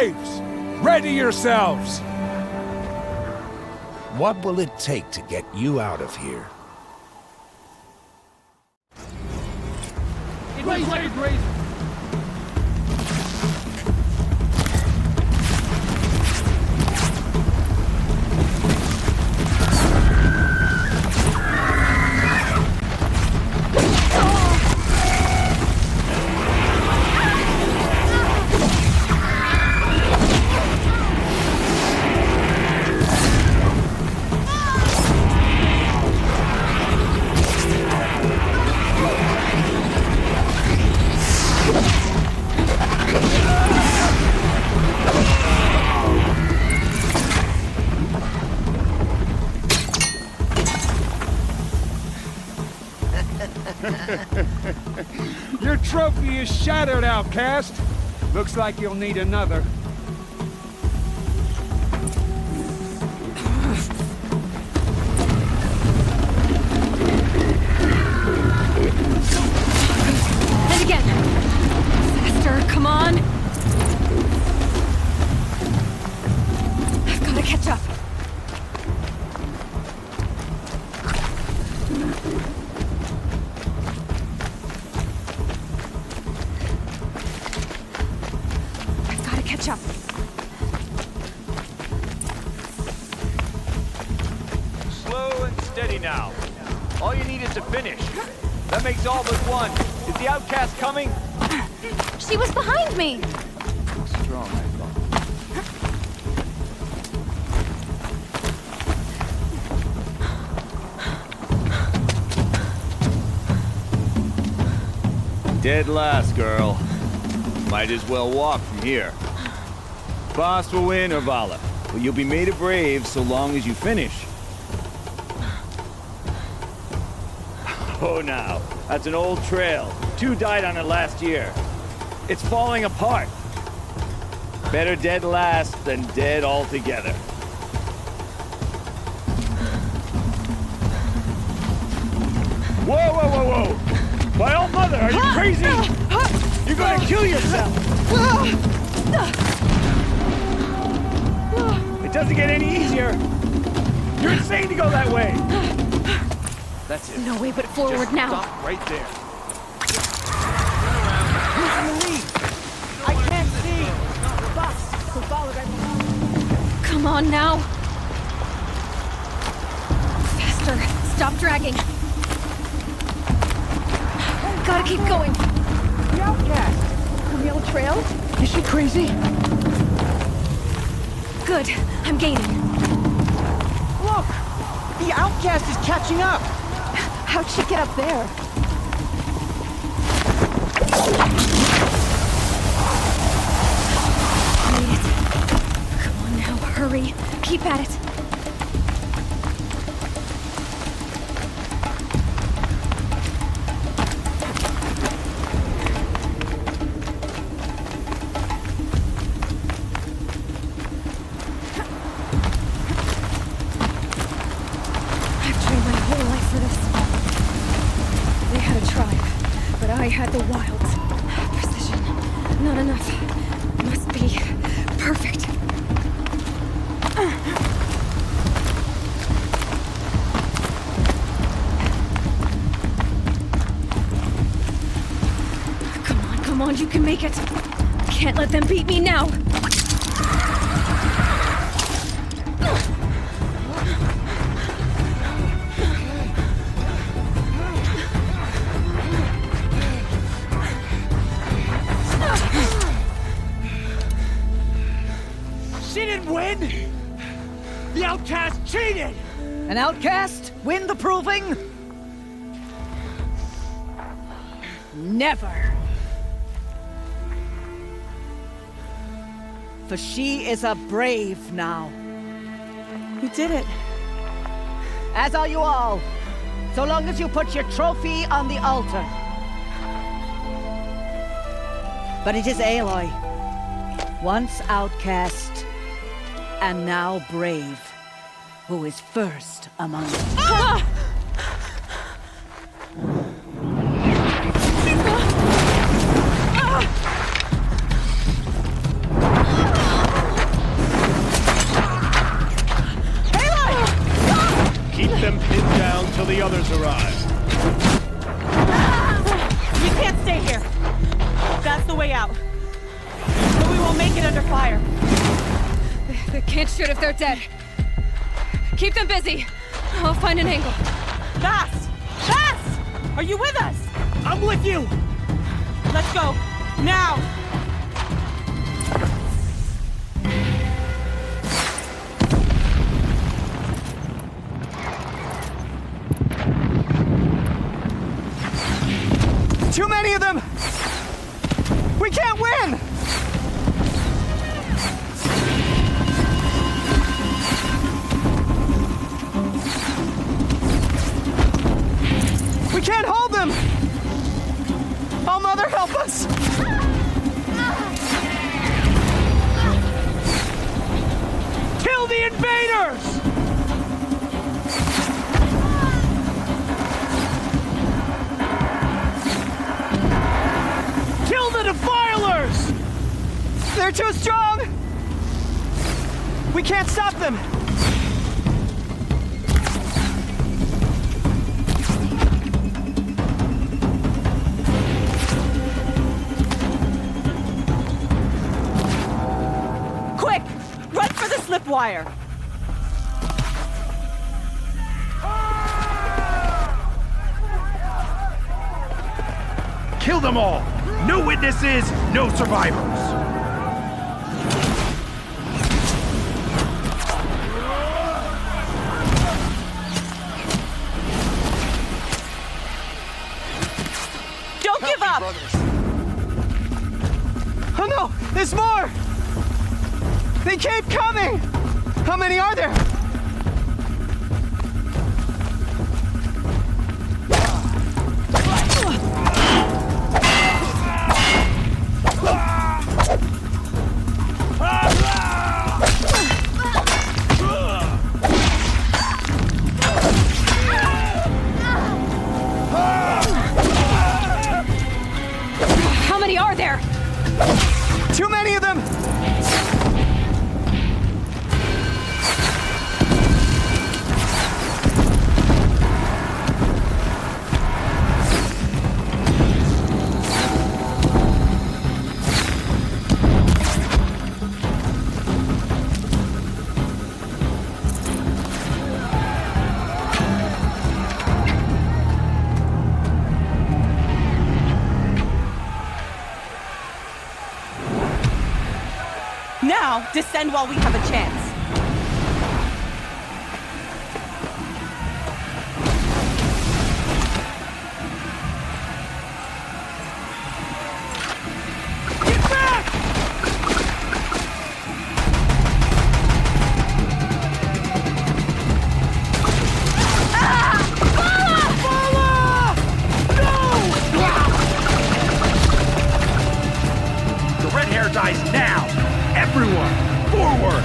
Braves! Ready yourselves! What will it take to get you out of here? Raise! Your trophy is shattered, outcast. Looks like you'll need another. And again. Faster, come on. I've got to catch up. Up. Slow and steady now. All you need is to finish. That makes all but one. Is the outcast coming? She was behind me. Strong, I thought. Dead last, girl. Might as well walk from here. Boss will win, or Vala. But you'll be made a brave so long as you finish. Oh, now. That's an old trail. 2 died on it last year. It's falling apart. Better dead last than dead altogether. Whoa, whoa, whoa, whoa! My old mother, are you crazy? You're gonna kill yourself! It doesn't get any easier! You're insane to go that way! That's it. No way but forward. Just now. Stop right there. I can't see! Boss, so follow right. Come on now. Faster. Stop dragging. Gotta keep going. The outcast! From the old trail? Is she crazy? Good. I'm gaining. Look! The outcast is catching up! How'd she get up there? Made it. Come on now, hurry. Keep at it. I had the wilds. Precision. Not enough. Must be perfect. Come on, you can make it. Can't let them beat me now. Win? The outcast cheated! An outcast? Win the proving? Never. For she is a brave now. You did it. As are you all. So long as you put your trophy on the altar. But it is Aloy. Once outcast, and now brave, who is first among us. Ah! others arrive. You can't stay here. That's the way out. But we won't make it under fire. They can't shoot if they're dead. Keep them busy. I'll find an angle. Fast! Fast! Are you with us? I'm with you! Let's go. Now! Too many of them! We can't win! We can't hold them! Oh, Mother, help us! Kill the invaders! Kill the defilers! They're too strong! We can't stop them! Quick! Run for the slip wire! Kill them all! No witnesses, no survivors! Don't give up! Oh no! There's more! They keep coming! How many are there? How many are there? Too many of them! Now, descend while we have a chance. Get back! The red hair dies now! Everyone, forward!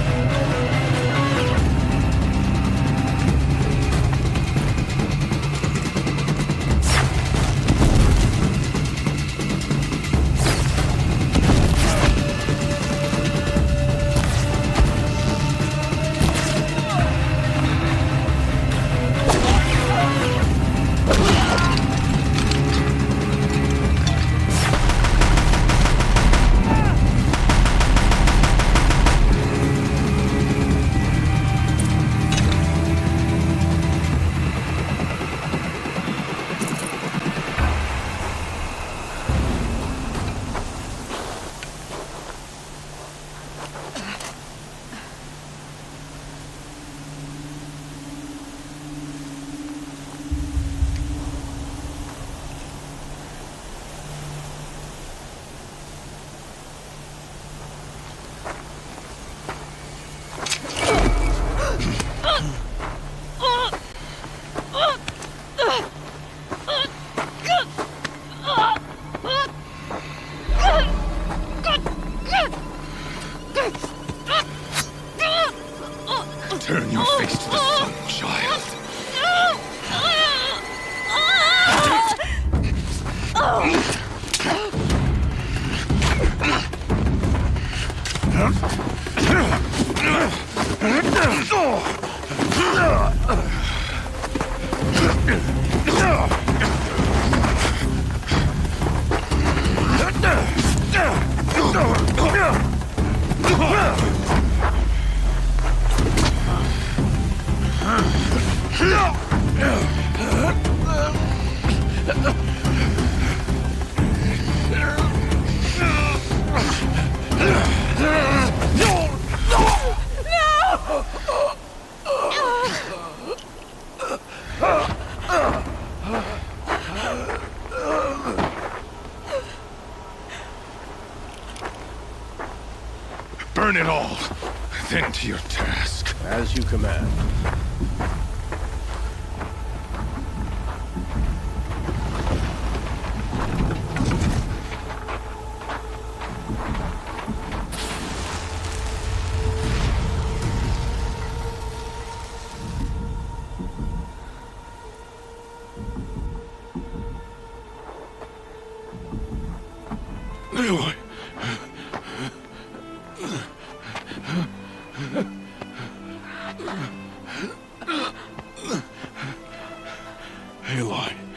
Burn it all, then to your task. As you command. Aloy. Aloy.